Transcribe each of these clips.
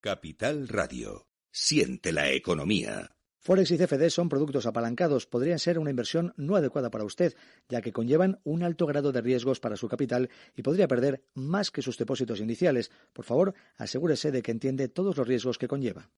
Capital Radio. Siente la economía. Forex y CFD son productos apalancados. Podrían ser una inversión no adecuada para usted, ya que conllevan un alto grado de riesgos para su capital y podría perder más que sus depósitos iniciales. Por favor, asegúrese de que entiende todos los riesgos que conlleva.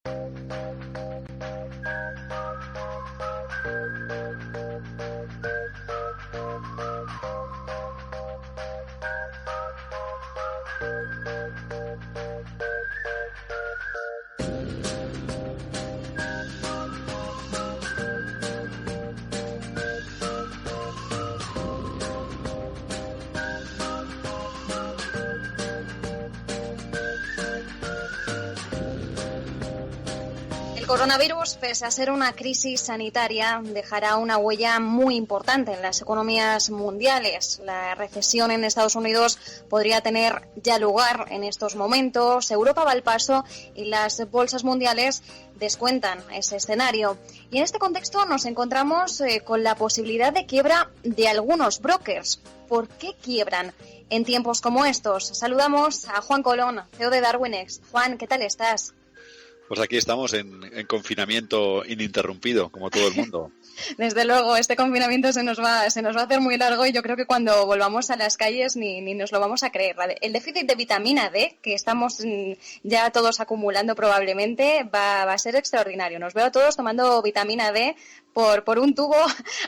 El coronavirus, pese a ser una crisis sanitaria, dejará una huella muy importante en las economías mundiales. La recesión en Estados Unidos podría tener ya lugar en estos momentos. Europa va al paso y las bolsas mundiales descuentan ese escenario. Y en este contexto nos encontramos con la posibilidad de quiebra de algunos brokers. ¿Por qué quiebran en tiempos como estos? Saludamos a Juan Colón, CEO de Darwinex. Juan, ¿qué tal estás? Pues aquí estamos en confinamiento ininterrumpido, como todo el mundo. Desde luego, este confinamiento se nos va a hacer muy largo y yo creo que cuando volvamos a las calles ni nos lo vamos a creer. El déficit de vitamina D, que estamos ya todos acumulando probablemente, va a ser extraordinario. Nos veo a todos tomando vitamina D por un tubo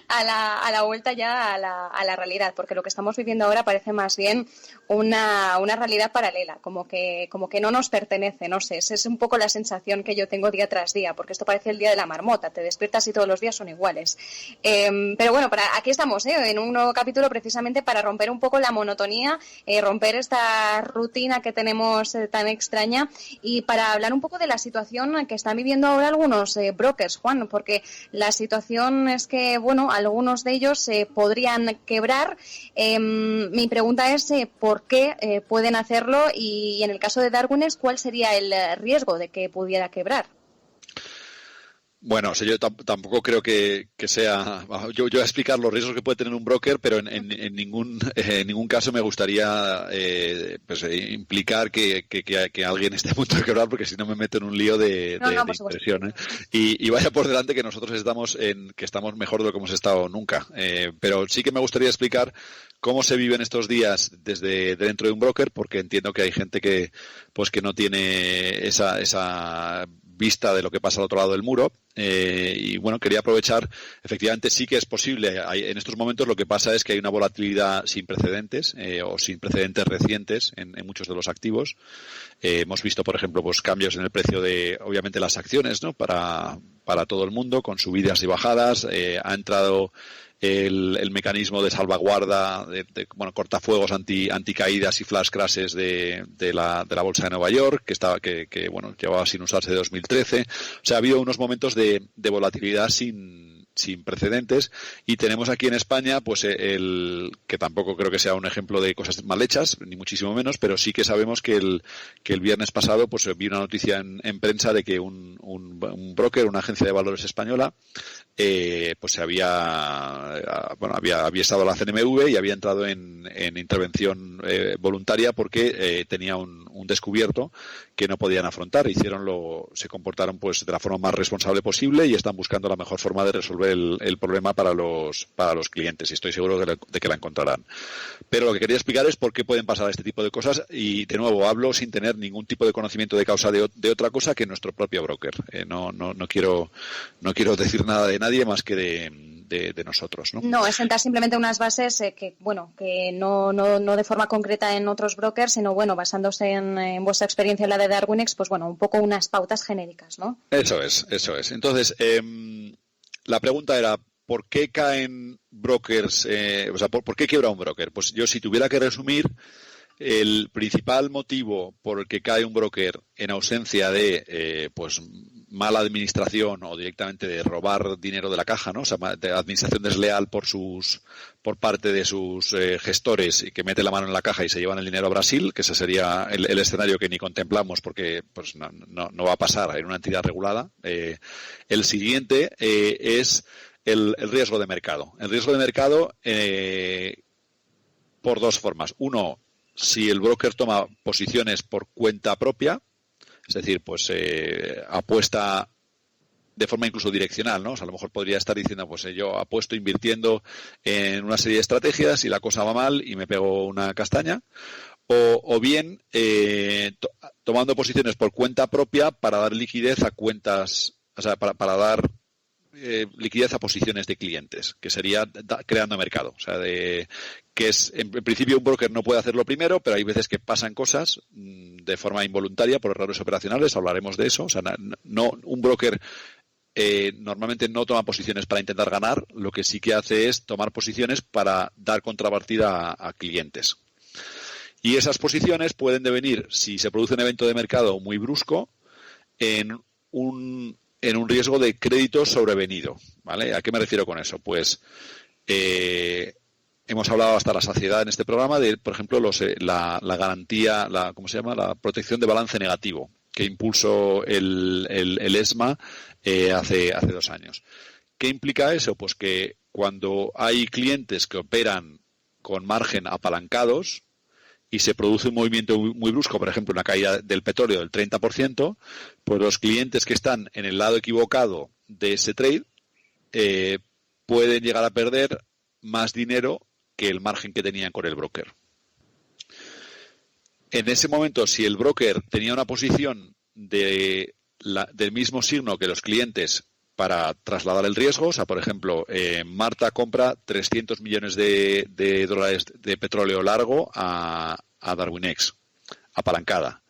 a la vuelta ya a la realidad, porque lo que estamos viviendo ahora parece más bien una realidad paralela, como que no nos pertenece, no sé, esa es un poco la sensación que yo tengo día tras día, porque esto parece el día de la marmota, te despiertas y todos los días son iguales. Pero bueno, aquí estamos, en un nuevo capítulo precisamente para romper un poco la monotonía, romper esta rutina que tenemos tan extraña y para hablar un poco de la situación que están viviendo ahora algunos brokers, Juan, porque la situación es que, bueno, algunos de ellos podrían quebrar. Mi pregunta es ¿por qué pueden hacerlo? Y en el caso de Darwinex, ¿cuál sería el riesgo de que pudiera quebrar? Bueno, o sea, yo tampoco creo que sea... Yo voy a explicar los riesgos que puede tener un broker, pero en ningún caso me gustaría implicar que alguien esté a punto de quebrar, porque si no me meto en un lío de inversión. Y vaya por delante que nosotros estamos mejor de lo que hemos estado nunca. Pero sí que me gustaría explicar cómo se viven estos días desde dentro de un broker, porque entiendo que hay gente que no tiene esa vista de lo que pasa al otro lado del muro. Y bueno, quería aprovechar, efectivamente sí que es posible. En estos momentos lo que pasa es que hay una volatilidad sin precedentes o sin precedentes recientes en muchos de los activos. Hemos visto, por ejemplo, pues cambios en el precio de, obviamente, las acciones, ¿no? Para todo el mundo, con subidas y bajadas. Ha entrado el mecanismo de salvaguarda, cortafuegos anticaídas y flash crashes de la bolsa de Nueva York, que llevaba sin usarse de 2013. O sea, ha habido unos momentos de volatilidad sin precedentes, y tenemos aquí en España pues que tampoco creo que sea un ejemplo de cosas mal hechas, ni muchísimo menos, pero sí que sabemos que el viernes pasado pues vi una noticia en prensa de que un broker, una agencia de valores española, pues había estado la CNMV y había entrado en intervención voluntaria porque tenía un descubierto que no podían afrontar. Se comportaron pues de la forma más responsable posible y están buscando la mejor forma de resolver el problema para los clientes, y estoy seguro de que la encontrarán. Pero lo que quería explicar es por qué pueden pasar este tipo de cosas, y de nuevo hablo sin tener ningún tipo de conocimiento de causa de otra cosa que nuestro propio broker. No quiero decir nada de nadie más que de nosotros, ¿no? No, es sentar simplemente unas bases que no de forma concreta en otros brokers, sino basándose en vuestra experiencia en la de Darwinex, pues un poco unas pautas genéricas, ¿no? Eso es. Entonces, la pregunta era, ¿por qué caen brokers? ¿Por qué quiebra un broker? Pues yo, si tuviera que resumir, el principal motivo por el que cae un broker en ausencia de mala administración o directamente de robar dinero de la caja, ¿no? O sea, de administración desleal por parte de sus gestores, y que mete la mano en la caja y se llevan el dinero a Brasil, que ese sería el escenario que ni contemplamos porque pues no va a pasar en una entidad regulada. El siguiente es el riesgo de mercado. El riesgo de mercado por dos formas. Uno, si el broker toma posiciones por cuenta propia, Es decir, pues apuesta de forma incluso direccional, ¿no? O sea, a lo mejor podría estar diciendo, pues yo apuesto invirtiendo en una serie de estrategias y la cosa va mal y me pego una castaña. O bien tomando posiciones por cuenta propia para dar liquidez a cuentas, o sea, para dar liquidez a posiciones de clientes, que sería creando mercado. O sea, que es, en principio un broker no puede hacerlo primero, pero hay veces que pasan cosas de forma involuntaria por errores operacionales, hablaremos de eso. O sea, no un broker normalmente no toma posiciones para intentar ganar, lo que sí que hace es tomar posiciones para dar contrapartida a clientes. Y esas posiciones pueden devenir, si se produce un evento de mercado muy brusco, en un riesgo de crédito sobrevenido, ¿vale? ¿A qué me refiero con eso? Pues hemos hablado hasta la saciedad en este programa de, por ejemplo, la garantía, ¿cómo se llama? La protección de balance negativo que impulsó el ESMA hace 2 años. ¿Qué implica eso? Pues que cuando hay clientes que operan con margen apalancados y se produce un movimiento muy brusco, por ejemplo, una caída del petróleo del 30%, pues los clientes que están en el lado equivocado de ese trade pueden llegar a perder más dinero que el margen que tenían con el broker. En ese momento, si el broker tenía una posición del mismo signo que los clientes para trasladar el riesgo, o sea, por ejemplo, Marta compra 300 millones de dólares de petróleo largo a Darwinex, apalancada.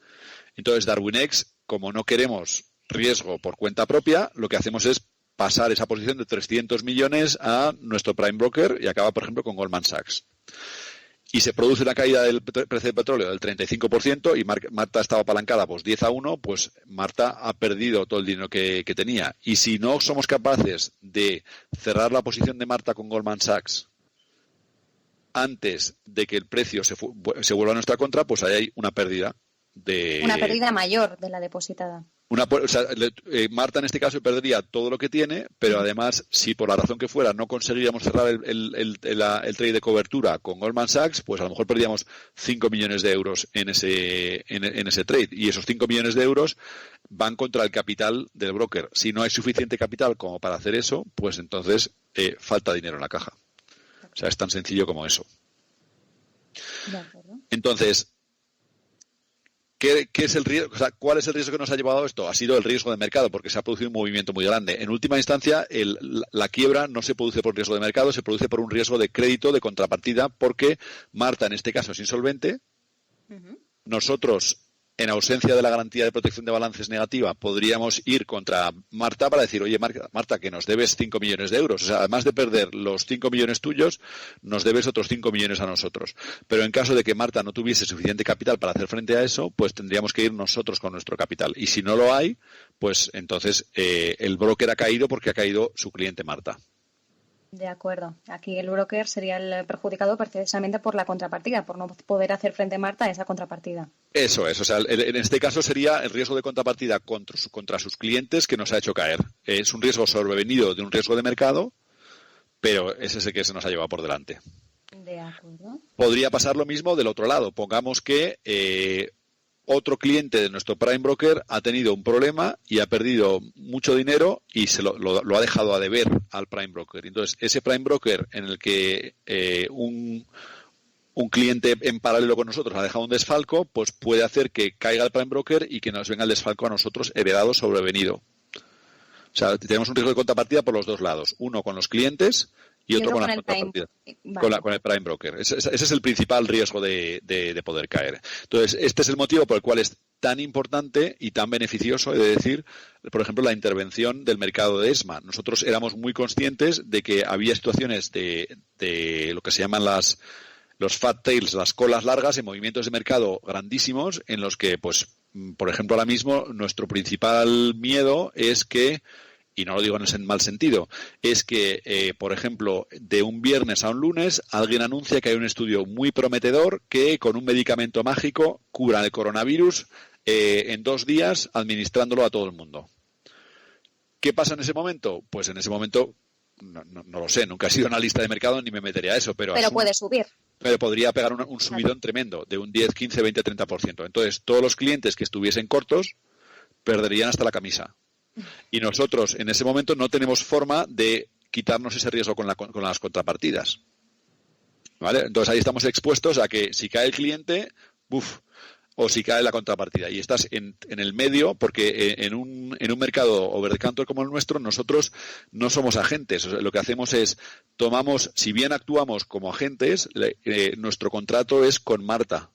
Entonces, Darwinex, como no queremos riesgo por cuenta propia, lo que hacemos es pasar esa posición de 300 millones a nuestro prime broker y acaba, por ejemplo, con Goldman Sachs. Y se produce una caída del precio del petróleo del 35% y Marta estaba apalancada pues 10-1, pues Marta ha perdido todo el dinero que tenía. Y si no somos capaces de cerrar la posición de Marta con Goldman Sachs antes de que el precio se vuelva a nuestra contra, pues ahí hay una pérdida. Una pérdida mayor de la depositada. Marta en este caso perdería todo lo que tiene, pero además, si por la razón que fuera no conseguíamos cerrar el trade de cobertura con Goldman Sachs, pues a lo mejor perdíamos 5 millones de euros en ese trade. Y esos 5 millones de euros van contra el capital del broker. Si no hay suficiente capital como para hacer eso, pues entonces falta dinero en la caja. O sea, es tan sencillo como eso. De acuerdo. Entonces, ¿qué es el riesgo? O sea, ¿cuál es el riesgo que nos ha llevado a esto? Ha sido el riesgo de mercado, porque se ha producido un movimiento muy grande. En última instancia, la quiebra no se produce por riesgo de mercado, se produce por un riesgo de crédito, de contrapartida, porque Marta, en este caso, es insolvente. Uh-huh. Nosotros, en ausencia de la garantía de protección de balances negativa, podríamos ir contra Marta para decir, oye, Marta, que nos debes 5 millones de euros. O sea, además de perder los 5 millones tuyos, nos debes otros 5 millones a nosotros. Pero en caso de que Marta no tuviese suficiente capital para hacer frente a eso, pues tendríamos que ir nosotros con nuestro capital. Y si no lo hay, pues entonces el broker ha caído porque ha caído su cliente Marta. De acuerdo. Aquí el broker sería el perjudicado precisamente por la contrapartida, por no poder hacer frente a Marta a esa contrapartida. Eso es. O sea, en este caso sería el riesgo de contrapartida contra sus clientes que nos ha hecho caer. Es un riesgo sobrevenido de un riesgo de mercado, pero es ese que se nos ha llevado por delante. De acuerdo. Podría pasar lo mismo del otro lado. Pongamos que otro cliente de nuestro prime broker ha tenido un problema y ha perdido mucho dinero y se lo ha dejado a deber al prime broker. Entonces, ese prime broker en el que un cliente en paralelo con nosotros ha dejado un desfalco, pues puede hacer que caiga el prime broker y que nos venga el desfalco a nosotros heredado sobrevenido. O sea, tenemos un riesgo de contrapartida por los dos lados. Uno con los clientes y otro con la contrapartida. Vale. Con el prime broker. Ese es el principal riesgo de poder caer. Entonces, este es el motivo por el cual es tan importante y tan beneficioso, he de decir, por ejemplo, la intervención del mercado de ESMA. Nosotros éramos muy conscientes de que había situaciones de lo que se llaman los fat tails, las colas largas en movimientos de mercado grandísimos en los que, pues, por ejemplo, ahora mismo nuestro principal miedo es que, y no lo digo en el mal sentido, es que, por ejemplo, de un viernes a un lunes, alguien anuncia que hay un estudio muy prometedor que con un medicamento mágico cura el coronavirus en 2 días administrándolo a todo el mundo. ¿Qué pasa en ese momento? Pues en ese momento, no lo sé, nunca he sido analista de mercado ni me metería a eso, pero puede subir. Pero podría pegar un subidón tremendo de un 10, 15, 20, 30%. Entonces, todos los clientes que estuviesen cortos perderían hasta la camisa. Y nosotros en ese momento no tenemos forma de quitarnos ese riesgo con las contrapartidas. ¿Vale? Entonces ahí estamos expuestos a que si cae el cliente, o si cae la contrapartida. Y estás en el medio, porque en un mercado over the counter como el nuestro, nosotros no somos agentes. O sea, lo que hacemos es, si bien actuamos como agentes, nuestro contrato es con Marta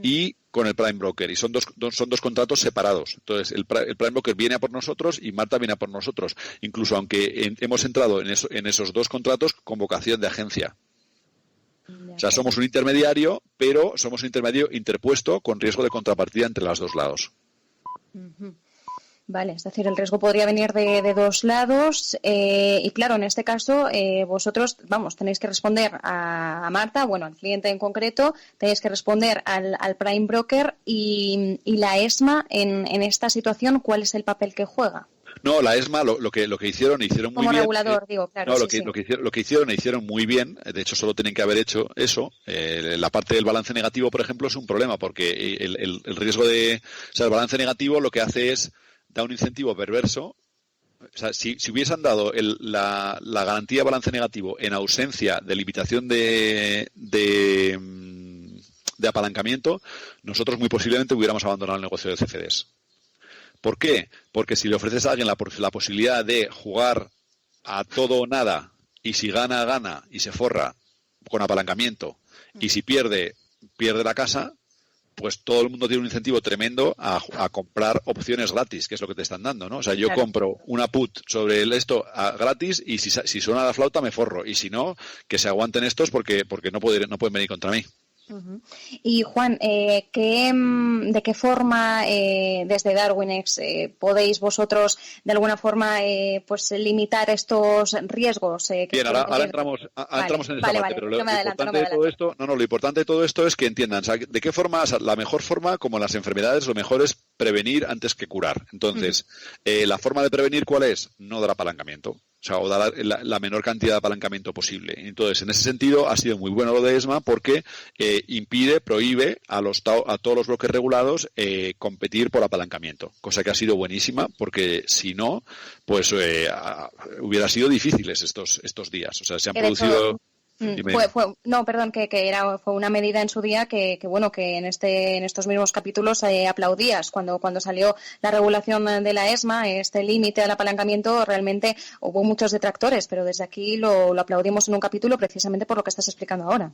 y con el Prime Broker. Y son dos contratos separados. Entonces, el Prime Broker viene a por nosotros y Marta viene a por nosotros. Incluso aunque hemos entrado en esos dos contratos con vocación de agencia. O sea, somos un intermediario, pero somos un intermedio interpuesto con riesgo de contrapartida entre los dos lados. Vale, es decir, el riesgo podría venir de dos lados y claro, en este caso vosotros, tenéis que responder a Marta, al cliente en concreto, tenéis que responder al Prime Broker y la ESMA en esta situación, ¿cuál es el papel que juega? No, la ESMA lo que hicieron muy bien. Como regulador, digo, claro. No, lo que hicieron muy bien. De hecho, solo tienen que haber hecho eso. La parte del balance negativo, por ejemplo, es un problema porque el riesgo el balance negativo lo que hace es da un incentivo perverso. O sea, si hubiesen dado la garantía de balance negativo en ausencia de limitación de apalancamiento, nosotros muy posiblemente hubiéramos abandonado el negocio de CFDs. ¿Por qué? Porque si le ofreces a alguien la posibilidad de jugar a todo o nada, y si gana, gana, y se forra con apalancamiento, y si pierde la casa, pues todo el mundo tiene un incentivo tremendo a comprar opciones gratis, que es lo que te están dando, ¿no? O sea, yo compro una put sobre esto gratis, y si suena la flauta me forro, y si no, que se aguanten estos porque no pueden venir contra mí. Y Juan, ¿de qué forma desde Darwinex podéis vosotros de alguna forma limitar estos riesgos? Bien, ahora entramos en esta parte, pero lo importante de todo esto es que entiendan, o sea, de qué forma, o sea, la mejor forma, como las enfermedades, lo mejor es prevenir antes que curar. Entonces, la forma de prevenir, ¿cuál es? No dar apalancamiento. O sea, o dar la menor cantidad de apalancamiento posible. Entonces, en ese sentido, ha sido muy bueno lo de ESMA porque prohíbe a todos los bloques regulados competir por apalancamiento. Cosa que ha sido buenísima porque si no, pues hubiera sido difíciles estos días. O sea, se han producido... Fue una medida en su día que en estos mismos capítulos aplaudías cuando salió la regulación de la ESMA, este límite al apalancamiento. Realmente hubo muchos detractores, pero desde aquí lo aplaudimos en un capítulo precisamente por lo que estás explicando ahora.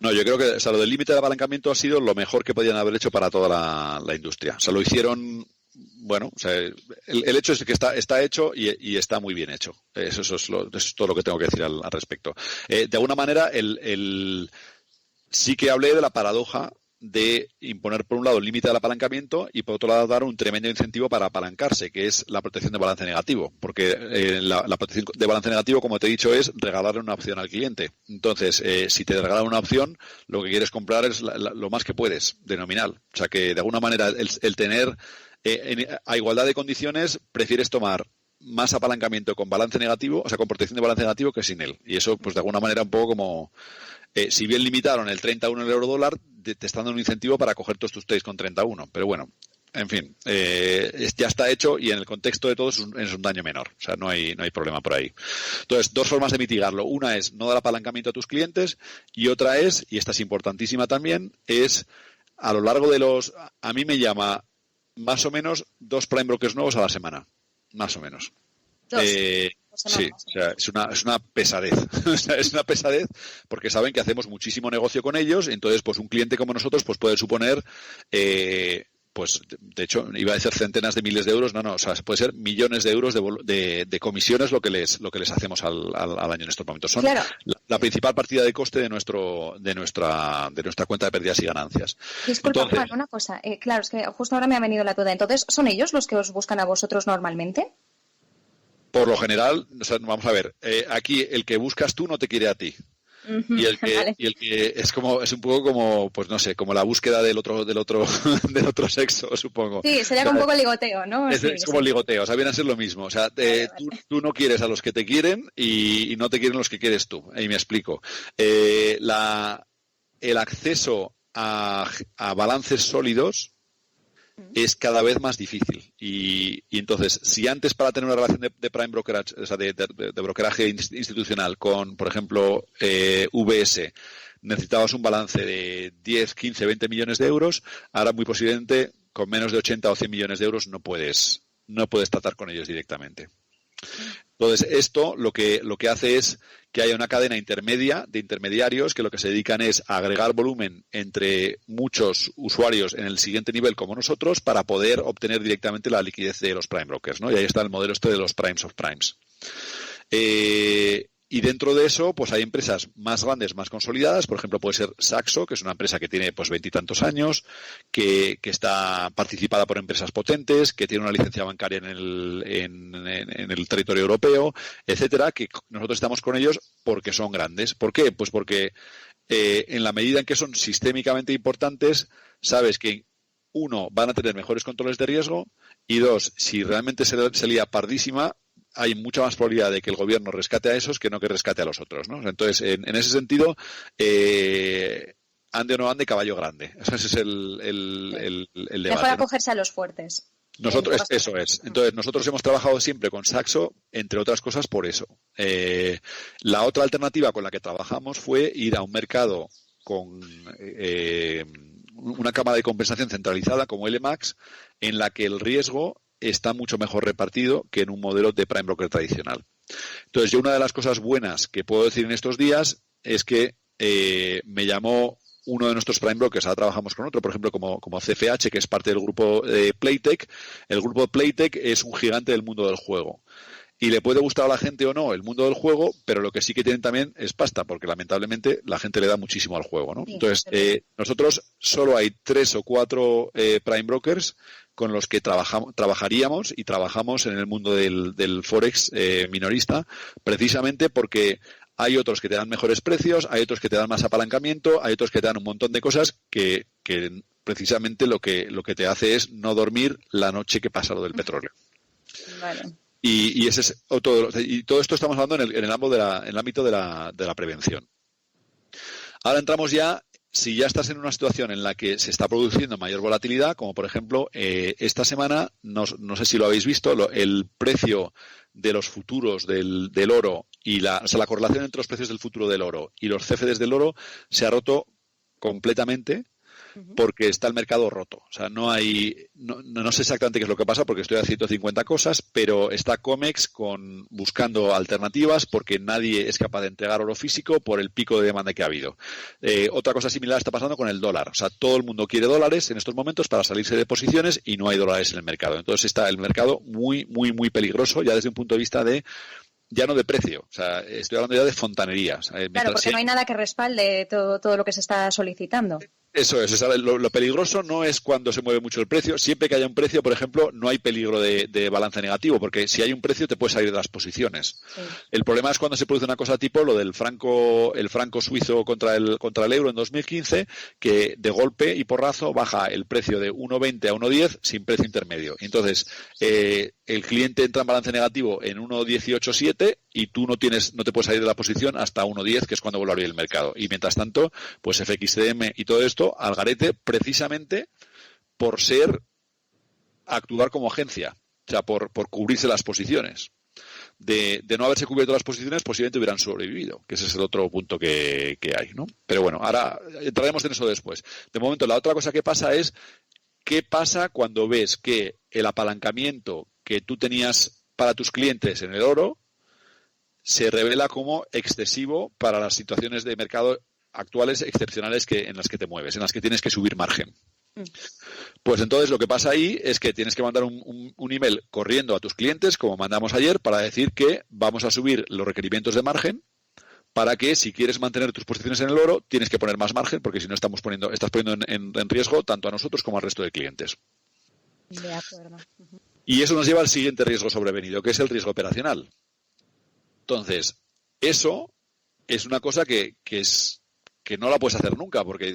No, yo creo que lo del límite de apalancamiento ha sido lo mejor que podían haber hecho para toda la industria. O sea, lo hicieron... Bueno, o sea, el hecho es que está hecho y está muy bien hecho. Eso es todo lo que tengo que decir al respecto. De alguna manera, sí que hablé de la paradoja de imponer, por un lado, el límite del apalancamiento y, por otro lado, dar un tremendo incentivo para apalancarse, que es la protección de balance negativo. Porque la protección de balance negativo, como te he dicho, es regalarle una opción al cliente. Entonces, si te regalan una opción, lo que quieres comprar es lo más que puedes, de nominal. O sea, que de alguna manera el tener... a igualdad de condiciones, prefieres tomar más apalancamiento con balance negativo, o sea, con protección de balance negativo que sin él. Y eso, pues de alguna manera, un poco como... si bien limitaron el 31 el euro dólar, te están dando un incentivo para coger todos tus trades con 31. Pero bueno, en fin, ya está hecho y en el contexto de todo es un daño menor. O sea, no hay problema por ahí. Entonces, dos formas de mitigarlo. Una es no dar apalancamiento a tus clientes y otra es, y esta es importantísima también, es a lo largo de a mí me llama... más o menos 2 prime brokers nuevos a la semana, más o menos. Sí, o sea, es una pesadez. O sea, es una pesadez porque saben que hacemos muchísimo negocio con ellos. Entonces, pues un cliente como nosotros pues puede suponer, pues de hecho, iba a decir centenas de miles de euros. No, o sea, puede ser millones de euros de comisiones lo que les hacemos al año en estos momentos. Son la principal partida de coste de nuestra cuenta de pérdidas y ganancias. Disculpa, entonces, Juan, una cosa. Claro, es que justo ahora me ha venido la duda. Entonces, ¿son ellos los que os buscan a vosotros normalmente? Por lo general, o sea, vamos a ver, aquí el que buscas tú no te quiere a ti. Y el que es un poco como, pues no sé, como la búsqueda del otro sexo, supongo. Sí, sería como un poco ligoteo, ¿no? Es como el ligoteo, o sea, viene a ser lo mismo. O sea, tú no quieres a los que te quieren y no te quieren los que quieres tú. Ahí me explico. El acceso a balances sólidos es cada vez más difícil. Y entonces, si antes para tener una relación de prime brokerage, o sea, de brokeraje institucional con, por ejemplo, VS, necesitabas un balance de 10, 15, 20 millones de euros, ahora muy posiblemente con menos de 80 o 100 millones de euros no puedes tratar con ellos directamente. Entonces, esto lo que hace es que haya una cadena intermedia de intermediarios que lo que se dedican es a agregar volumen entre muchos usuarios en el siguiente nivel como nosotros para poder obtener directamente la liquidez de los prime brokers, ¿no? Y ahí está el modelo de los primes of primes. Y dentro de eso, pues hay empresas más grandes, más consolidadas. Por ejemplo, puede ser Saxo, que es una empresa que tiene pues 20 y tantos años, que está participada por empresas potentes, que tiene una licencia bancaria en el territorio europeo, etcétera, que nosotros estamos con ellos porque son grandes. ¿Por qué? Pues porque en la medida en que son sistémicamente importantes, sabes que uno, van a tener mejores controles de riesgo y dos, si realmente se lía pardísima, hay mucha más probabilidad de que el gobierno rescate a esos que no que rescate a los otros, ¿no? Entonces, en ese sentido, ande o no ande, caballo grande. Ese es el debate. Mejor acogerse a los fuertes. Eso es. Entonces, nosotros hemos trabajado siempre con Saxo, entre otras cosas, por eso. La otra alternativa con la que trabajamos fue ir a un mercado con una cámara de compensación centralizada como LMAX, en la que el riesgo está mucho mejor repartido que en un modelo de prime broker tradicional. Entonces, yo una de las cosas buenas que puedo decir en estos días es que me llamó uno de nuestros prime brokers, ahora trabajamos con otro, por ejemplo, como CFH, que es parte del grupo Playtech. El grupo Playtech es un gigante del mundo del juego. Y le puede gustar a la gente o no el mundo del juego, pero lo que sí que tienen también es pasta, porque lamentablemente la gente le da muchísimo al juego, ¿no? Entonces, nosotros solo hay 3 o 4 prime brokers con los que trabajaríamos y trabajamos en el mundo del Forex minorista, precisamente porque hay otros que te dan mejores precios, hay otros que te dan más apalancamiento, hay otros que te dan un montón de cosas que precisamente lo que te hace es no dormir la noche que pasa lo del petróleo. Vale. Y ese es todo. Y todo esto estamos hablando en el ámbito de la prevención. Ahora entramos ya, si ya estás en una situación en la que se está produciendo mayor volatilidad, como por ejemplo esta semana, no sé si lo habéis visto, el precio de los futuros del oro y la correlación entre los precios del futuro del oro y los CFDs del oro se ha roto completamente, porque está el mercado roto. O sea, no sé exactamente qué es lo que pasa porque estoy a 150 cosas, pero está COMEX buscando alternativas porque nadie es capaz de entregar oro físico por el pico de demanda que ha habido. Otra cosa similar está pasando con el dólar. O sea, todo el mundo quiere dólares en estos momentos para salirse de posiciones y no hay dólares en el mercado. Entonces está el mercado muy, muy, muy peligroso ya desde un punto de vista ya no de precio, o sea, estoy hablando ya de fontanería. Claro, porque no hay nada que respalde todo lo que se está solicitando. Eso es, lo peligroso no es cuando se mueve mucho el precio. Siempre que haya un precio, por ejemplo, no hay peligro de balance negativo, porque si hay un precio te puedes salir de las posiciones. Sí. El problema es cuando se produce una cosa tipo lo del el franco suizo contra el euro en 2015, que de golpe y porrazo baja el precio de 1,20 a 1,10 sin precio intermedio. Entonces, el cliente entra en balance negativo en 1,18,7 y tú no te puedes salir de la posición hasta 1,10, que es cuando vuelve a abrir el mercado. Y mientras tanto, pues FXCM y todo esto al garete precisamente por actuar como agencia, o sea, por cubrirse las posiciones. De no haberse cubierto las posiciones, posiblemente hubieran sobrevivido, que ese es el otro punto que hay, ¿no? Pero bueno, ahora entraremos en eso después. De momento, la otra cosa que pasa es, ¿qué pasa cuando ves que el apalancamiento que tú tenías para tus clientes en el oro se revela como excesivo para las situaciones de mercado actuales excepcionales en las que te mueves, en las que tienes que subir margen? Pues entonces lo que pasa ahí es que tienes que mandar un email corriendo a tus clientes, como mandamos ayer, para decir que vamos a subir los requerimientos de margen para que si quieres mantener tus posiciones en el oro, tienes que poner más margen, porque si no estás poniendo en riesgo tanto a nosotros como al resto de clientes. De acuerdo. Y eso nos lleva al siguiente riesgo sobrevenido, que es el riesgo operacional. Entonces, eso es una cosa que es que no la puedes hacer nunca, porque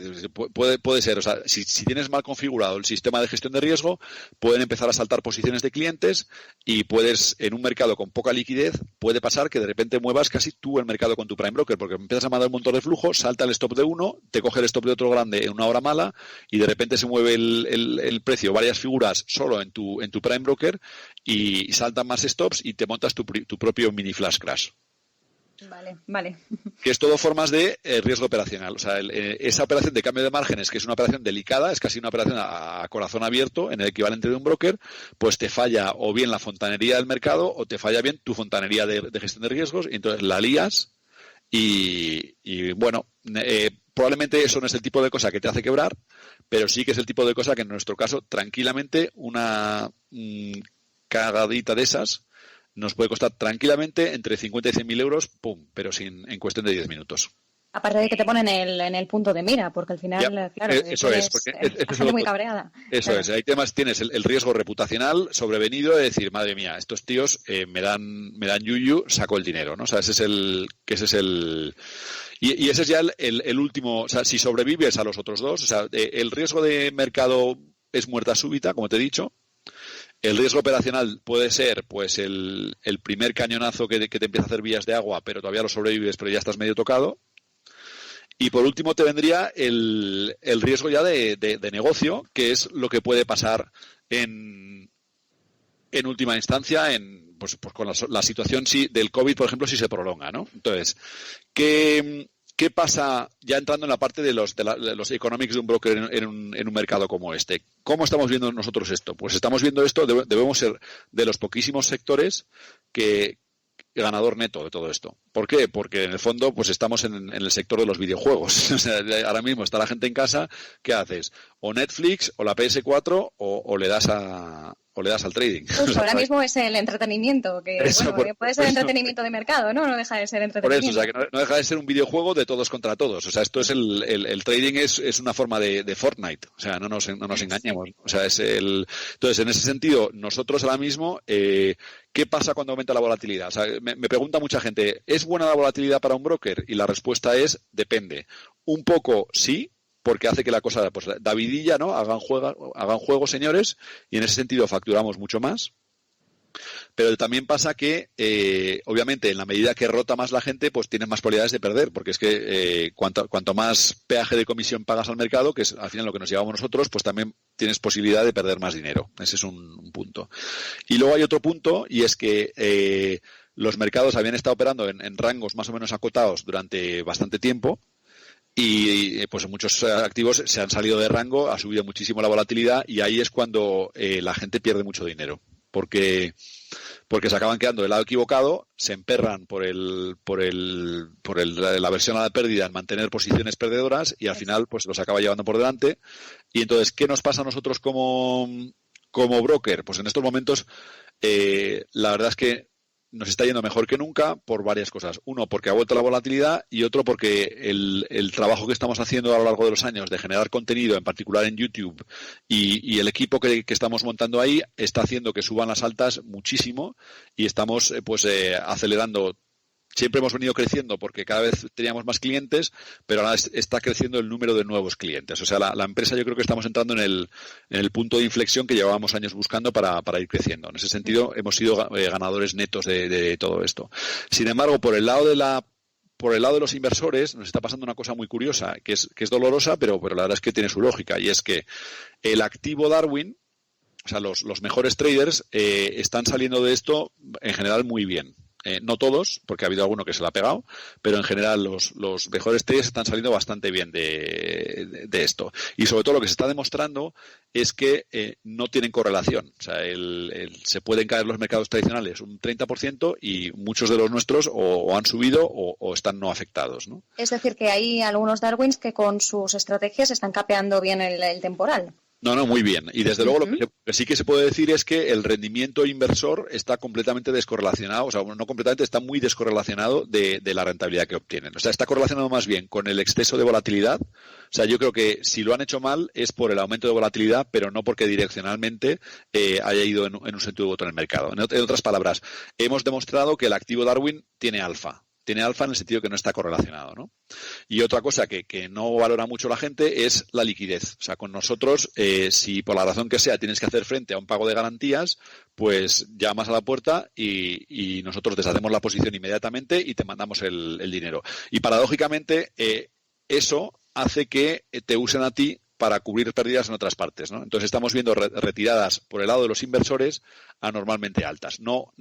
puede ser, o sea, si tienes mal configurado el sistema de gestión de riesgo, pueden empezar a saltar posiciones de clientes y puedes, en un mercado con poca liquidez, puede pasar que de repente muevas casi tú el mercado con tu prime broker, porque empiezas a mandar un montón de flujo, salta el stop de uno, te coge el stop de otro grande en una hora mala y de repente se mueve el precio, varias figuras solo en tu prime broker y saltan más stops y te montas tu propio mini flash crash. Vale. Que es todo formas de riesgo operacional. O sea, esa operación de cambio de márgenes, que es una operación delicada, es casi una operación a corazón abierto, en el equivalente de un broker, pues te falla o bien la fontanería del mercado o te falla bien tu fontanería de gestión de riesgos y entonces la lías y bueno, probablemente eso no es el tipo de cosa que te hace quebrar, pero sí que es el tipo de cosa que en nuestro caso, tranquilamente, una cagadita de esas nos puede costar tranquilamente entre 50 y 100.000 euros, ¡pum!, pero en cuestión de 10 minutos. Aparte de que te ponen en el punto de mira, porque al final, claro, eso es, porque es gente muy cabreada. Eso claro. es, hay temas, tienes el riesgo reputacional sobrevenido de decir, madre mía, estos tíos me dan yuyu, saco el dinero, ¿no? O sea, ese es el y ese es ya el último, o sea, si sobrevives a los otros dos, o sea, el riesgo de mercado es muerta súbita, como te he dicho. El riesgo operacional puede ser pues el primer cañonazo que te empieza a hacer vías de agua, pero todavía lo sobrevives, pero ya estás medio tocado. Y por último te vendría el riesgo ya de negocio, que es lo que puede pasar en última instancia, pues con la situación del COVID, por ejemplo, si se prolonga, ¿no? Entonces, ¿qué pasa ya entrando en la parte de los economics de un broker en un mercado como este? ¿Cómo estamos viendo nosotros esto? Pues estamos viendo esto, debemos ser de los poquísimos sectores que ganador neto de todo esto. ¿Por qué? Porque en el fondo pues estamos en el sector de los videojuegos. O sea, ahora mismo está la gente en casa, ¿qué haces? O Netflix, o la PS4, o le das al trading. Justo, ahora mismo es el entretenimiento, que puede ser entretenimiento de mercado, ¿no? No deja de ser entretenimiento. Por eso, o sea, que no deja de ser un videojuego de todos contra todos. O sea, esto es el trading es una forma de Fortnite. O sea, no nos engañemos. O sea, entonces, en ese sentido, nosotros ahora mismo, ¿qué pasa cuando aumenta la volatilidad? O sea, me pregunta mucha gente, ¿es buena la volatilidad para un broker? Y la respuesta es, depende. Un poco sí, porque hace que la cosa, pues, da vidilla, ¿no? Hagan juego, señores, y en ese sentido facturamos mucho más. Pero también pasa que, obviamente, en la medida que rota más la gente, pues tienes más probabilidades de perder, porque es que cuanto más peaje de comisión pagas al mercado, que es al final lo que nos llevamos nosotros, pues también tienes posibilidad de perder más dinero. Ese es un punto. Y luego hay otro punto, y es que los mercados habían estado operando en rangos más o menos acotados durante bastante tiempo, y pues muchos activos se han salido de rango, ha subido muchísimo la volatilidad y ahí es cuando la gente pierde mucho dinero, porque se acaban quedando del lado equivocado, se emperran por la aversión a la pérdida en mantener posiciones perdedoras y al final pues los acaba llevando por delante. Y entonces, ¿qué nos pasa a nosotros como broker? Pues en estos momentos la verdad es que nos está yendo mejor que nunca por varias cosas. Uno, porque ha vuelto la volatilidad, y otro, porque el trabajo que estamos haciendo a lo largo de los años de generar contenido, en particular en YouTube, y el equipo que estamos montando ahí, está haciendo que suban las altas muchísimo y estamos acelerando. Siempre hemos venido creciendo porque cada vez teníamos más clientes, pero ahora está creciendo el número de nuevos clientes. O sea, la empresa, yo creo que estamos entrando en el punto de inflexión que llevábamos años buscando para ir creciendo. En ese sentido, hemos sido ganadores netos de todo esto. Sin embargo, por el lado de los inversores nos está pasando una cosa muy curiosa, que es dolorosa, pero la verdad es que tiene su lógica, y es que el activo Darwin, o sea, los mejores traders están saliendo de esto en general muy bien. No todos, porque ha habido alguno que se la ha pegado, pero en general los mejores traders están saliendo bastante bien de esto. Y sobre todo lo que se está demostrando es que no tienen correlación. O sea, se pueden caer los mercados tradicionales un 30% y muchos de los nuestros o han subido o están no afectados, ¿no? Es decir, que hay algunos Darwins que con sus estrategias están capeando bien el temporal. No, muy bien. Y desde luego lo que sí que se puede decir es que el rendimiento inversor está completamente descorrelacionado, o sea, no completamente, está muy descorrelacionado de la rentabilidad que obtienen. O sea, está correlacionado más bien con el exceso de volatilidad. O sea, yo creo que si lo han hecho mal es por el aumento de volatilidad, pero no porque direccionalmente haya ido en un sentido u otro en el mercado. En otras palabras, hemos demostrado que el activo Darwin tiene alfa. tiene alfa en el sentido que no está correlacionado, ¿no? Y otra cosa que no valora mucho la gente es la liquidez. O sea, con nosotros, si por la razón que sea tienes que hacer frente a un pago de garantías, pues llamas a la puerta y nosotros deshacemos la posición inmediatamente y te mandamos el dinero. Y paradójicamente, eso hace que te usen a ti para cubrir pérdidas en otras partes, ¿no? Entonces estamos viendo retiradas por el lado de los inversores anormalmente altas. No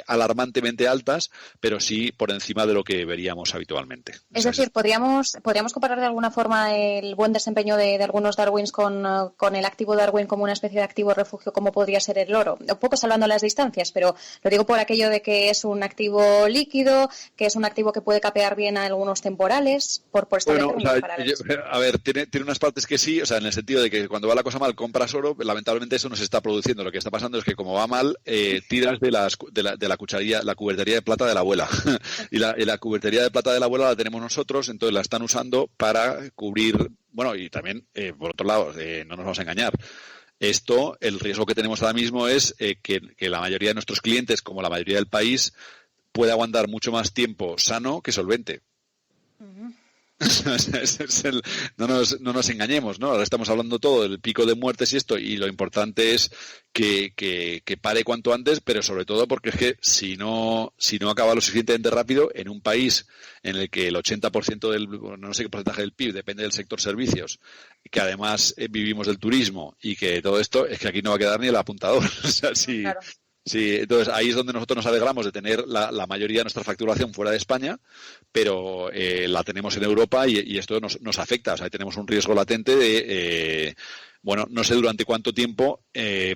alarmantemente altas, pero sí por encima de lo que veríamos habitualmente. Es decir, ¿podríamos comparar de alguna forma el buen desempeño de algunos Darwins con el activo Darwin como una especie de activo refugio como podría ser el oro? Un poco salvando las distancias, pero lo digo por aquello de que es un activo líquido, que es un activo que puede capear bien a algunos temporales, por establecer unos parámetros. A ver, tiene unas partes que sí, o sea, en el sentido de que cuando va la cosa mal compras oro, lamentablemente eso no se está produciendo. Lo que está pasando es que como va mal, tiras de la cucharilla, la cubertería de plata de la abuela. y la cubertería de plata de la abuela la tenemos nosotros, entonces la están usando para cubrir, bueno, y también, por otro lado, no nos vamos a engañar. Esto, el riesgo que tenemos ahora mismo es que la mayoría de nuestros clientes, como la mayoría del país, puede aguantar mucho más tiempo sano que solvente. Uh-huh. No nos engañemos, ¿no? Ahora estamos hablando todo del pico de muertes y esto, y lo importante es que pare cuanto antes, pero sobre todo porque es que si no acaba lo suficientemente rápido en un país en el que el 80% no sé qué porcentaje del PIB depende del sector servicios, que además vivimos del turismo y que todo esto, es que aquí no va a quedar ni el apuntador. O sea, si, claro. Sí, entonces ahí es donde nosotros nos alegramos de tener la mayoría de nuestra facturación fuera de España, pero la tenemos en Europa y esto nos afecta. O sea, tenemos un riesgo latente de, no sé durante cuánto tiempo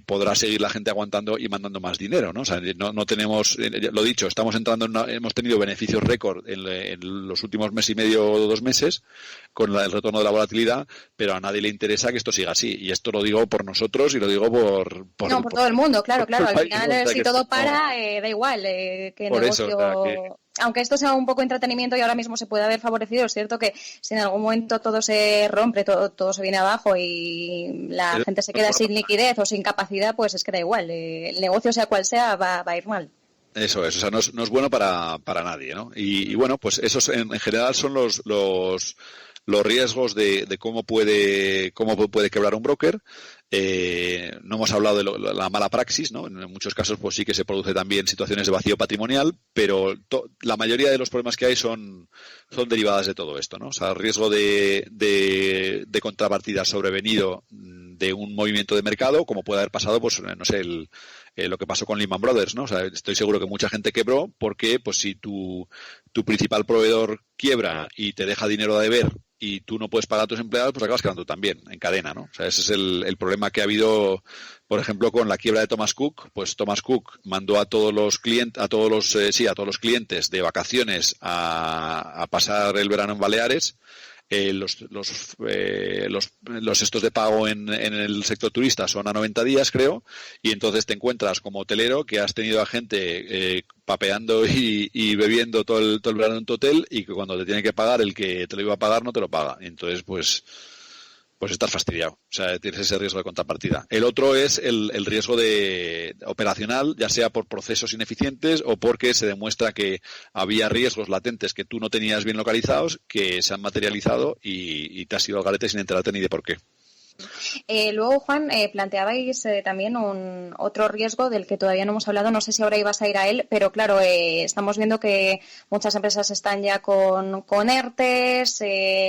podrá seguir la gente aguantando y mandando más dinero, ¿no? O sea, no tenemos, lo dicho, hemos tenido beneficios récord en los últimos mes y medio o 2 meses con el retorno de la volatilidad, pero a nadie le interesa que esto siga así. Y esto lo digo por nosotros y lo digo por todo el mundo, claro. Al final, si todo para, da igual que por negocio... Eso, aunque esto sea un poco entretenimiento y ahora mismo se puede haber favorecido, es cierto que si en algún momento todo se rompe, todo se viene abajo y la gente se queda sin liquidez o sin capacidad, pues es que da igual. El negocio, sea cual sea, va a ir mal. Eso es, o sea, no es bueno para nadie, ¿no? Y bueno, pues esos en general son los riesgos de cómo puede quebrar un broker. No hemos hablado de la mala praxis, ¿no? En muchos casos pues sí que se produce también situaciones de vacío patrimonial, pero la mayoría de los problemas que hay son derivadas de todo esto, ¿no? O sea, el riesgo de contrapartida sobrevenido de un movimiento de mercado, como puede haber pasado, pues no sé, lo que pasó con Lehman Brothers, ¿no? O sea, estoy seguro que mucha gente quebró porque, pues si tu principal proveedor quiebra y te deja dinero a deber y tú no puedes pagar a tus empleados, pues acabas quedando también en cadena, ¿no? O sea, ese es el problema que ha habido, por ejemplo, con la quiebra de Thomas Cook. Pues Thomas Cook mandó a todos los clientes de vacaciones a pasar el verano en Baleares. Los estos de pago en el sector turista son a 90 días, creo, y entonces te encuentras como hotelero que has tenido a gente papeando y bebiendo todo el verano en tu hotel, y que cuando te tiene que pagar el que te lo iba a pagar no te lo paga. Entonces, pues estás fastidiado. O sea, tienes ese riesgo de contrapartida. El otro es el riesgo operacional, ya sea por procesos ineficientes o porque se demuestra que había riesgos latentes que tú no tenías bien localizados, que se han materializado y te has ido al garete sin enterarte ni de por qué. Luego, Juan, planteabais también otro riesgo del que todavía no hemos hablado, no sé si ahora ibas a ir a él, pero claro, estamos viendo que muchas empresas están ya con ERTES,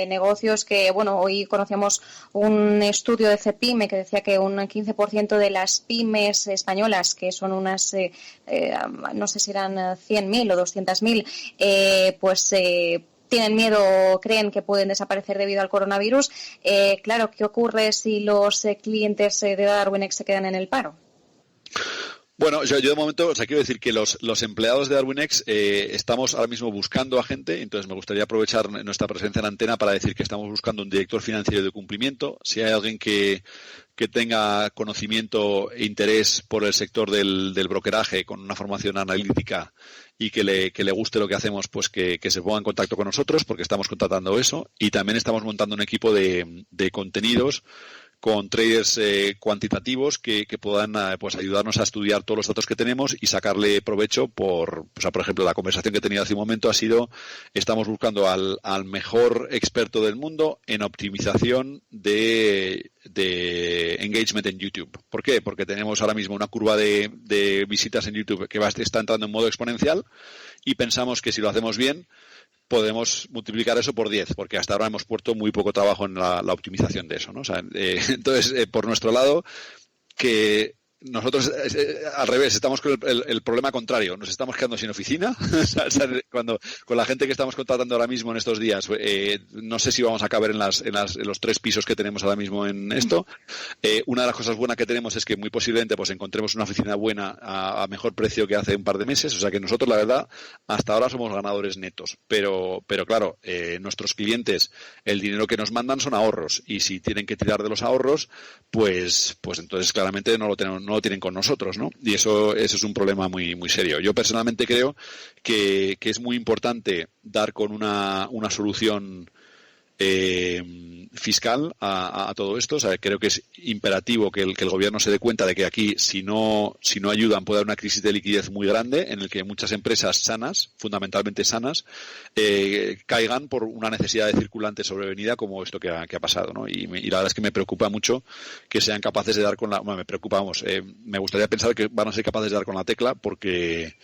negocios que, hoy conocíamos un estudio de CEPIME que decía que un 15% de las pymes españolas, que son unas, no sé si eran 100.000 o 200.000, tienen miedo, creen que pueden desaparecer debido al coronavirus. Claro, ¿qué ocurre si los clientes de Darwinex se quedan en el paro? Bueno, yo de momento, quiero decir que los empleados de Darwinex estamos ahora mismo buscando a gente, entonces me gustaría aprovechar nuestra presencia en antena para decir que estamos buscando un director financiero de cumplimiento. Si hay alguien que tenga conocimiento e interés por el sector del brokeraje con una formación analítica y que le guste lo que hacemos, pues que se ponga en contacto con nosotros, porque estamos contratando eso, y también estamos montando un equipo de contenidos con traders cuantitativos que puedan pues ayudarnos a estudiar todos los datos que tenemos y sacarle provecho por ejemplo, la conversación que he tenido hace un momento ha sido, estamos buscando al mejor experto del mundo en optimización de engagement en YouTube. ¿Por qué? Porque tenemos ahora mismo una curva de visitas en YouTube que está entrando en modo exponencial y pensamos que si lo hacemos bien podemos multiplicar eso por 10, porque hasta ahora hemos puesto muy poco trabajo en la optimización de eso, ¿no? O sea, entonces, por nuestro lado, que nosotros, al revés, estamos con el problema contrario. Nos estamos quedando sin oficina. Cuando con la gente que estamos contratando ahora mismo en estos días, no sé si vamos a caber en los 3 pisos que tenemos ahora mismo en esto. Una de las cosas buenas que tenemos es que muy posiblemente pues encontremos una oficina buena a mejor precio que hace un par de meses. O sea que nosotros, la verdad, hasta ahora somos ganadores netos. Pero claro, nuestros clientes, el dinero que nos mandan son ahorros. Y si tienen que tirar de los ahorros, pues entonces claramente no lo tienen con nosotros, ¿no? Y eso es un problema muy, muy serio. Yo personalmente creo que es muy importante dar con una solución fiscal a todo esto. O sea, creo que es imperativo que el gobierno se dé cuenta de que aquí, si no ayudan, puede haber una crisis de liquidez muy grande en el que muchas empresas sanas, fundamentalmente sanas, caigan por una necesidad de circulante sobrevenida como esto que ha pasado, ¿no? Y la verdad es que me preocupa mucho que sean capaces de dar con la... Bueno, me preocupa, vamos, me gustaría pensar que van a ser capaces de dar con la tecla porque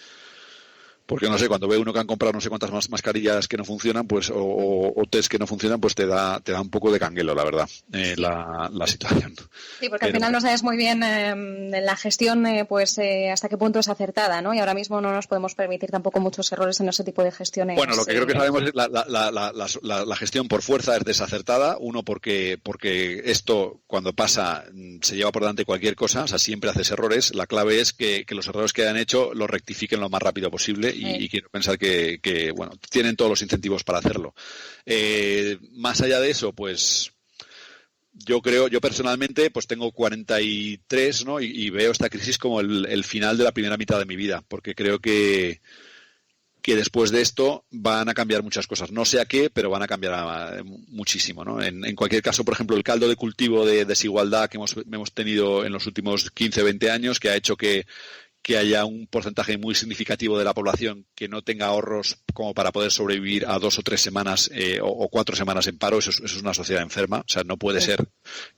no sé, cuando ve uno que han comprado no sé cuántas más mascarillas que no funcionan, pues o test que no funcionan, pues te da un poco de canguelo, la verdad, la situación. Sí, porque al final no sabes muy bien la gestión, hasta qué punto es acertada, ¿no? Y ahora mismo no nos podemos permitir tampoco muchos errores en ese tipo de gestiones. Bueno, lo que creo que sabemos es la gestión por fuerza es desacertada. Uno, porque esto, cuando pasa, se lleva por delante cualquier cosa, o sea, siempre haces errores. La clave es que los errores que hayan hecho los rectifiquen lo más rápido posible. Y quiero pensar que bueno, tienen todos los incentivos para hacerlo. Más allá de eso, pues yo personalmente pues tengo 43, ¿no? Y veo esta crisis como el final de la primera mitad de mi vida, porque creo que después de esto van a cambiar muchas cosas. No sé a qué, pero van a cambiar muchísimo, ¿no? En cualquier caso, por ejemplo, el caldo de cultivo de desigualdad que hemos tenido en los últimos 15, 20 años, que ha hecho que haya un porcentaje muy significativo de la población que no tenga ahorros como para poder sobrevivir a 2 o 3 semanas o 4 semanas en paro. Eso es una sociedad enferma. O sea, no puede ser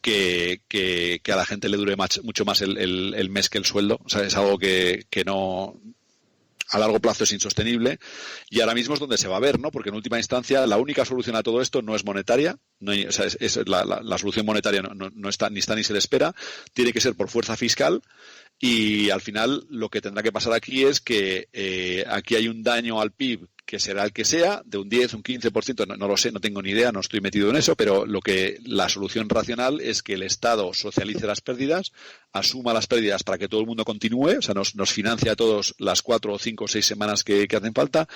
que a la gente le dure mucho más el mes que el sueldo. O sea, es algo que no... A largo plazo es insostenible y ahora mismo es donde se va a ver, ¿no? Porque en última instancia la única solución a todo esto no es monetaria, o sea, la solución monetaria no está ni se le espera, tiene que ser por fuerza fiscal. Y al final lo que tendrá que pasar aquí es que aquí hay un daño al PIB que será el que sea, de un 10, un 15%, no lo sé, no tengo ni idea, no estoy metido en eso, pero la solución racional es que el Estado socialice las pérdidas, asuma las pérdidas para que todo el mundo continúe, o sea, nos financia a todos las 4 o 5 o 6 semanas que hacen falta.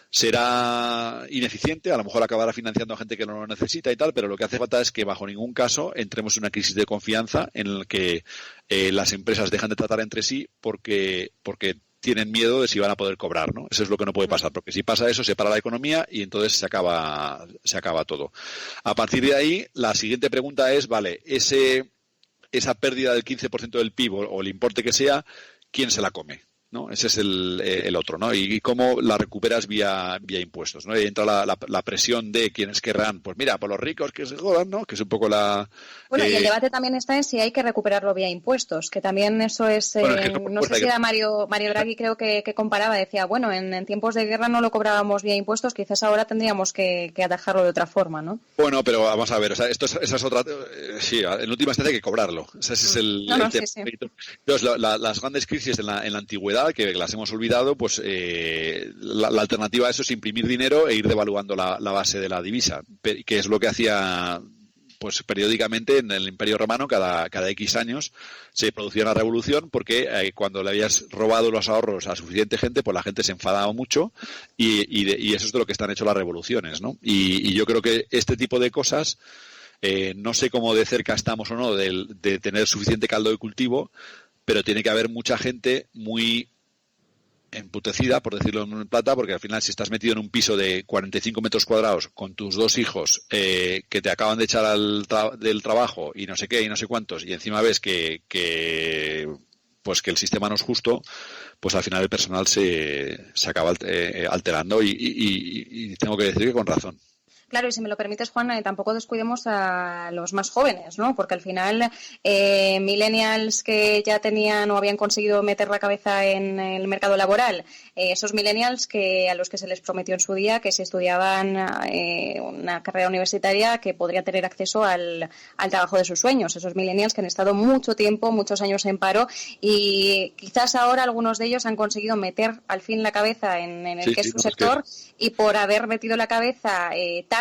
Será ineficiente, a lo mejor acabará financiando a gente que no lo necesita y tal, pero lo que hace falta es que bajo ningún caso entremos en una crisis de confianza en la que las empresas dejan de tratar entre sí porque tienen miedo de si van a poder cobrar, ¿no? Eso es lo que no puede pasar, porque si pasa eso se para la economía y entonces se acaba todo. A partir de ahí, la siguiente pregunta es, vale, esa pérdida del 15% del PIB o el importe que sea, ¿quién se la come? ¿No? Ese es el otro, ¿no? Y cómo la recuperas vía impuestos, ¿no? Y entra la presión de quienes querrán, pues mira, por los ricos que se jodan, ¿no? Que es un poco la... Bueno, y el debate también está en si hay que recuperarlo vía impuestos, que también eso es... no sé si era Mario Draghi, creo que comparaba, decía, bueno, en tiempos de guerra no lo cobrábamos vía impuestos, quizás ahora tendríamos que atajarlo de otra forma, ¿no? Bueno, pero vamos a ver, o sea, esa es otra... sí, en última instancia hay que cobrarlo. O sea, ese es el tema. Sí. Entonces, las grandes crisis en la antigüedad, que las hemos olvidado, pues la alternativa a eso es imprimir dinero e ir devaluando la base de la divisa, que es lo que hacía pues periódicamente en el Imperio Romano. Cada X años se producía una revolución porque cuando le habías robado los ahorros a suficiente gente, pues la gente se enfadaba mucho y eso es de lo que están hechos las revoluciones, ¿no? Y yo creo que este tipo de cosas, no sé cómo de cerca estamos o no de tener suficiente caldo de cultivo, pero tiene que haber mucha gente muy emputecida, por decirlo en plata, porque al final si estás metido en un piso de 45 metros cuadrados con tus 2 hijos que te acaban de echar del trabajo y no sé qué y no sé cuántos, y encima ves que el sistema no es justo, pues al final el personal se acaba alterando y tengo que decir que con razón. Claro, y si me lo permites, Juan, tampoco descuidemos a los más jóvenes, ¿no? Porque al final, millennials que ya tenían o habían conseguido meter la cabeza en el mercado laboral, esos millennials a los que se les prometió en su día que si estudiaban una carrera universitaria que podrían tener acceso al trabajo de sus sueños, esos millennials que han estado mucho tiempo, muchos años en paro, y quizás ahora algunos de ellos han conseguido meter al fin la cabeza en el que es su sector, y por haber metido la cabeza tarde,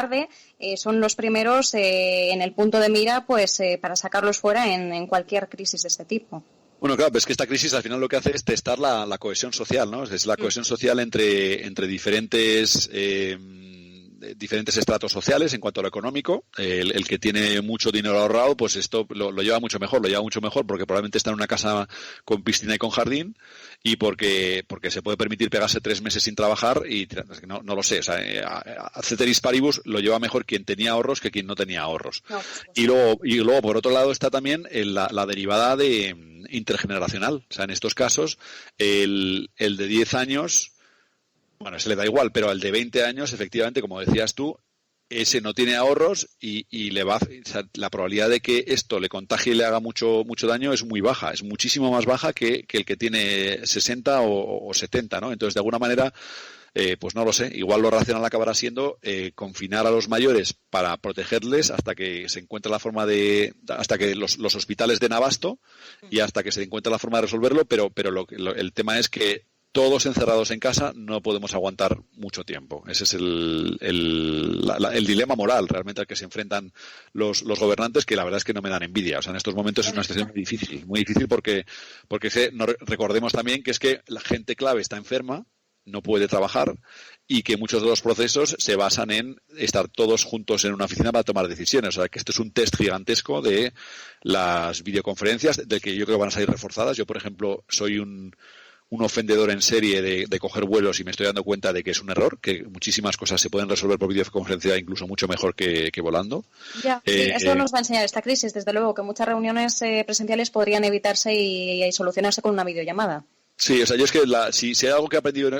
son los primeros en el punto de mira pues para sacarlos fuera en cualquier crisis de este tipo. Bueno, claro, pero es que esta crisis al final lo que hace es testar la cohesión social, ¿no? Es la cohesión social entre diferentes estratos sociales en cuanto a lo económico. El que tiene mucho dinero ahorrado, pues esto lo lleva mucho mejor porque probablemente está en una casa con piscina y con jardín, y porque se puede permitir pegarse 3 meses sin trabajar y no lo sé, o sea, ceteris paribus lo lleva mejor quien tenía ahorros que quien no tenía ahorros. No, pues y luego por otro lado está también la derivada de intergeneracional, o sea, en estos casos el de 10 años, bueno, se le da igual, pero al de 20 años, efectivamente, como decías tú, ese no tiene ahorros y le va, o sea, la probabilidad de que esto le contagie y le haga mucho daño es muy baja, es muchísimo más baja que el que tiene 60 o 70, ¿no? Entonces, de alguna manera, pues no lo sé, igual lo racional acabará siendo confinar a los mayores para protegerles hasta que se encuentre la forma hasta que los hospitales den abasto y hasta que se encuentre la forma de resolverlo, pero el tema es que todos encerrados en casa no podemos aguantar mucho tiempo. Ese es el dilema moral realmente al que se enfrentan los gobernantes, que la verdad es que no me dan envidia. O sea, en estos momentos es una situación muy difícil porque recordemos también que es que la gente clave está enferma, no puede trabajar, y que muchos de los procesos se basan en estar todos juntos en una oficina para tomar decisiones. O sea, que esto es un test gigantesco de las videoconferencias, de que yo creo que van a salir reforzadas. Yo, por ejemplo, soy un ofendedor en serie de coger vuelos y me estoy dando cuenta de que es un error, que muchísimas cosas se pueden resolver por videoconferencia incluso mucho mejor que volando. Ya, sí, eso nos va a enseñar esta crisis, desde luego, que muchas reuniones presenciales podrían evitarse y solucionarse con una videollamada. Sí, o sea, yo es que si hay algo que he aprendido,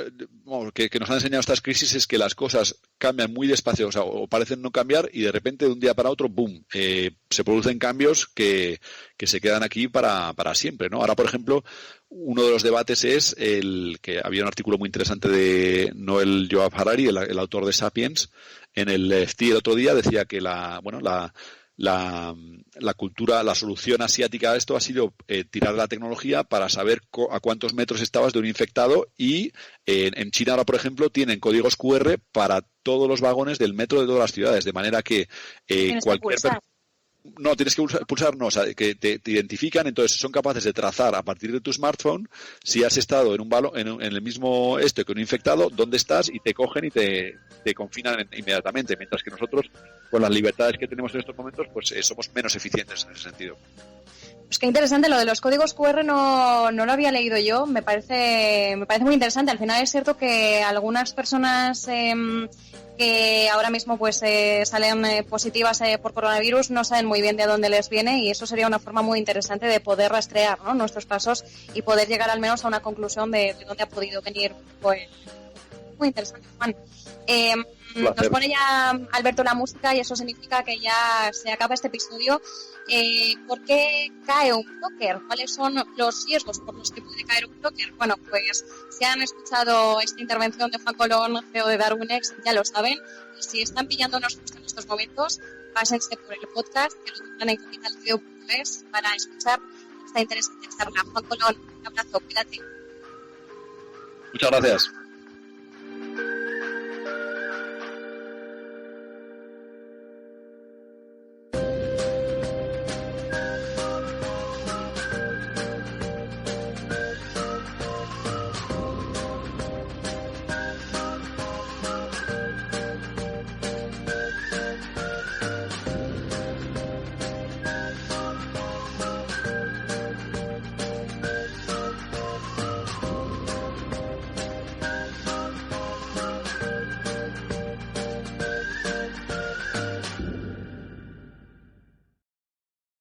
que nos han enseñado estas crisis, es que las cosas cambian muy despacio, o parecen no cambiar, y de repente de un día para otro, ¡boom!, se producen cambios que se quedan aquí para siempre, ¿no? Ahora, por ejemplo, uno de los debates es que había un artículo muy interesante de Noel Yoav Harari, el autor de Sapiens, en el FT el otro día, decía que la cultura, la solución asiática a esto ha sido tirar de la tecnología para saber a cuántos metros estabas de un infectado, y en China ahora, por ejemplo, tienen códigos QR para todos los vagones del metro de todas las ciudades, de manera que cualquier persona... No, tienes que pulsar, no, o sea, que te identifican, entonces son capaces de trazar a partir de tu smartphone si has estado en el mismo que un infectado, dónde estás, y te cogen y te confinan inmediatamente, mientras que nosotros, con las libertades que tenemos en estos momentos, pues somos menos eficientes en ese sentido. Pues qué interesante, lo de los códigos QR no lo había leído yo, me parece muy interesante. Al final es cierto que algunas personas que ahora mismo pues salen positivas por coronavirus no saben muy bien de dónde les viene, y eso sería una forma muy interesante de poder rastrear, ¿no?, nuestros pasos y poder llegar al menos a una conclusión de dónde ha podido venir. Pues muy interesante, Juan. Nos pone ya Alberto la música y eso significa que ya se acaba este episodio. ¿Por qué cae un broker? ¿Cuáles son los riesgos por los que puede caer un broker? Bueno, pues si han escuchado esta intervención de Juan Colón, CEO de DarwinX, ya lo saben. Y si están pillándonos justo en estos momentos, pásense por el podcast, que lo tendrán en capitalvideo.es, para escuchar esta interesante charla. Juan Colón, un abrazo, cuídate. Muchas gracias.